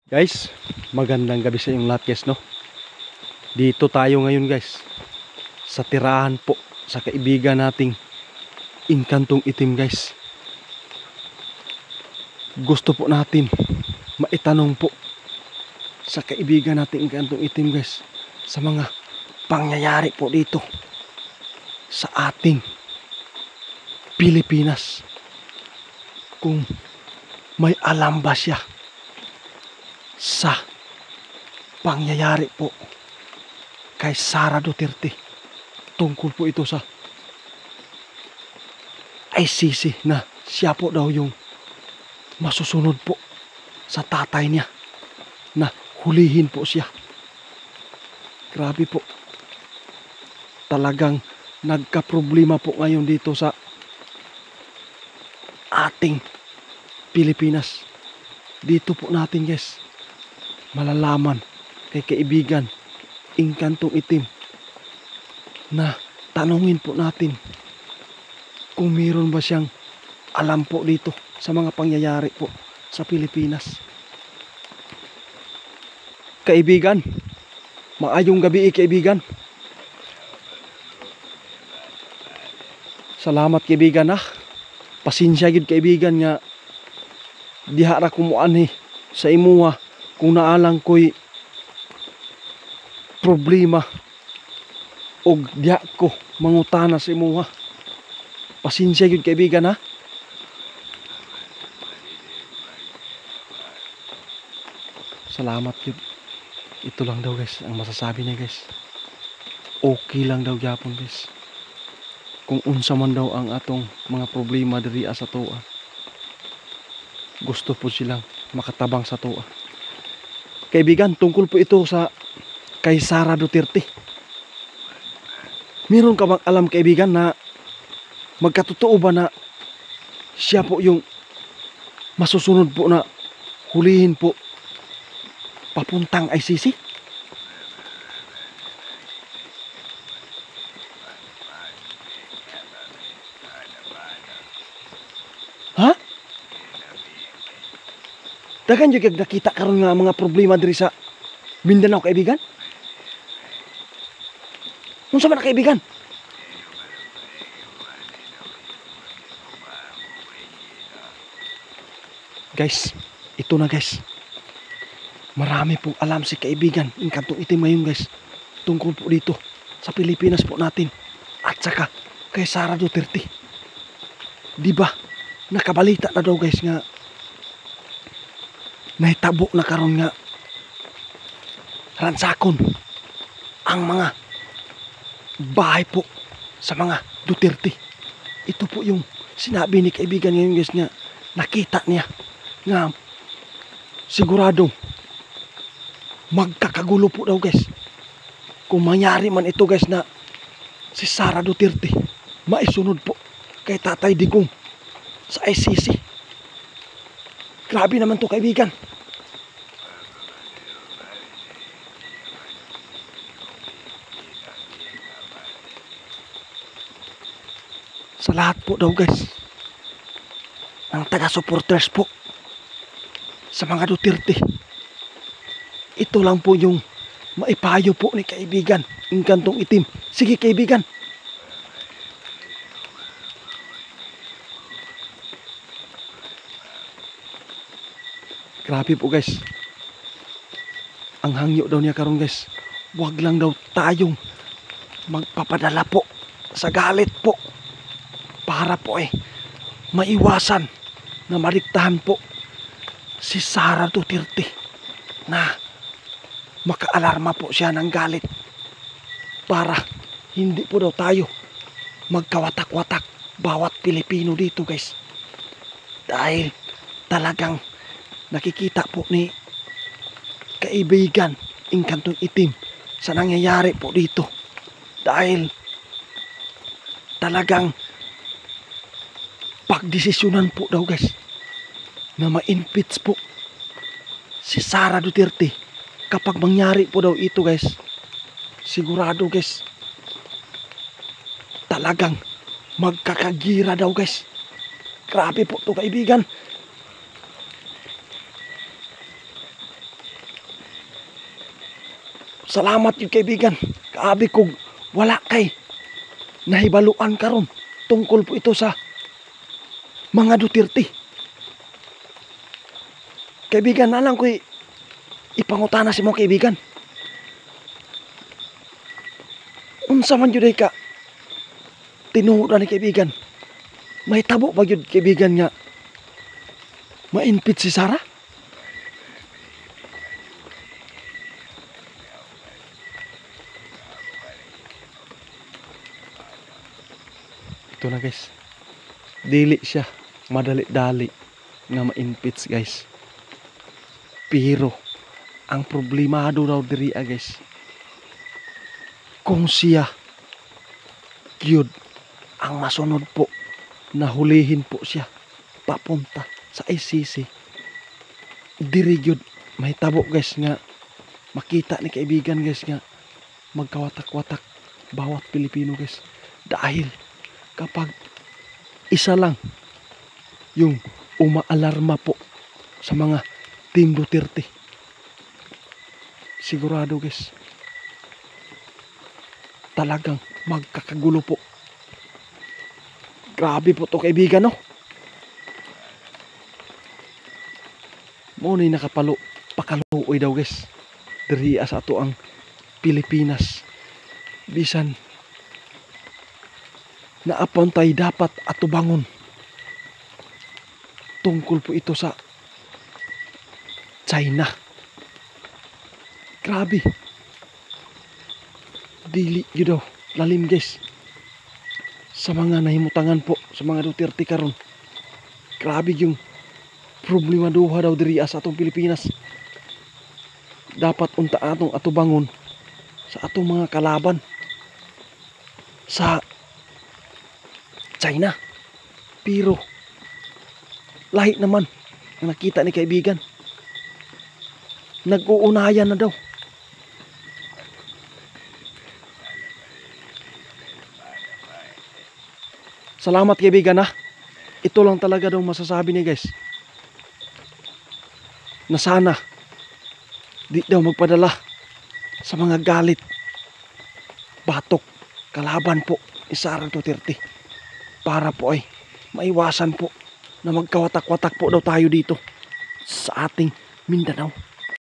Guys, magandang gabi sa inyong lahat guys, no? Dito tayo ngayon guys, sa tirahan po, sa kaibigan nating Inkantong Itim guys. Gusto po natin maitanong po sa kaibigan nating Inkantong Itim guys, sa mga pangyayari po dito sa ating Pilipinas. Kung may alam ba siya sa pangyayari po kay Sara Duterte, tungkol po ito sa ICC na siya po daw yung masusunod po sa tatay niya na hulihin po siya. Grabe po, talagang nagka-problema po ngayon dito sa ating Pilipinas. Dito po natin guys malalaman kay kaibigan Inkantong Itim na tanungin po natin kung mayroon ba siyang alam po dito sa mga pangyayari po sa Pilipinas. Kaibigan, maayong gabi kaibigan. Salamat kaibigan ha. Pasensya gid kaibigan nga diha ra kumuan sa imuha kung naalang ko'y problema o diha ko mangutana sa imuha. Pasensya yun kaibigan ha. Salamat yun. Ito lang daw guys ang masasabi niya guys. Okay lang daw gyapon guys. Kung unsa man daw ang atong mga problema diri sa toa, gusto po silang makatabang sa toa. Kaibigan, tungkol po ito sa kay Sara Duterte. Meron ka bang alam kaibigan na magkatotoo ba na siya po yung masusunod po na hulihin po papuntang ICC? Ha? Dagan yung nakita karon nga mga problema diri sa Mindanao kaibigan? Unsa man na kaibigan? Guys, ito na guys. Marami pong alam si kaibigan Inkantong Itim ngayon guys, tungkol po dito sa Pilipinas po natin at saka kay Sara Duterte. Diba nakabalita na daw guys nga nahitabo na karon nga ransakon ang mga bahay po sa mga Duterte. Ito po yung sinabi ni kaibigan ngayon guys nga nakita niya nga siguradong magkakagulo po daw guys kung mangyari man ito guys na si Sara Duterte maisunod po kay Tatay Digong sa ICC. Grabe naman to kaibigan. Sa lahat po daw guys ng taga-supporters po sa mga Duterte, ito lang po yung maipayo po ni kaibigan Inkantong Itim. Sige kaibigan. Grabe po guys. Ang hangyo daw niya karon guys, wag lang daw tayong magpapadala po sa galit po para po maiwasan na mariktahan po si Sara Duterte na makaalarma po siya ng galit para hindi po daw tayo magkawatak-watak bawat Pilipino dito guys. Dahil talagang nakikita po ni kaibigan Inkantong Itim sa nangyayari po dito. Dahil talagang pagdesisyonan po daw guys na ma-impeach po si Sara Duterte. Kapag mangyari po daw ito guys, sigurado guys talagang magkakagira daw guys. Grabe po to kaibigan. Salamat yung kaibigan. Kaabi kog wala kay nahibaluan karon tungkol po ito sa mga Duterte. Kaibigan, na lang ko'y ipangutana si mong kaibigan. Unsa man yun ka tinuod ni kaibigan? May tabo ba yun kaibigan nga ma-impit si Sarah? Ito na guys. Dili siya madali-dali nga ma-impits guys. Pero ang problemado daw diri guys, kung siya gyud ang masunod po, nahulihin po siya papunta sa ICC, diri gyud may tabo guys nga makita ni kaibigan guys nga magkawatak-watak bawat Pilipino guys. Dahil kapag isa lang yung umaalarma po sa mga Team Duterte, sigurado guys, talagang magkakagulo po. Grabe po to kaibigan, no? Muna'y nakapalo, pakaluoy daw guys. Diri sa ato ang Pilipinas. Bisan naapon tayo dapat ato bangon. Tungkol po ito sa China. Grabe. Dili yun daw. Lalim guys. Sa mga nahimutangan po. Sa mga Duterte karon. Grabe yung problema duha daw diri sa atong Pilipinas. Dapat unta atong atubangon sa atong mga kalaban sa China. Pero lahi naman ang nakita ni kaibigan. Nag-uunayan na daw. Salamat kaibigan ha. Ito lang talaga daw masasabi ni guys. Na sana di daw magpadala sa mga galit, batok, kalaban po ni Sara Duterte. Para po ay maiwasan po na magkawatak-watak po daw tayo dito sa ating Mindanao.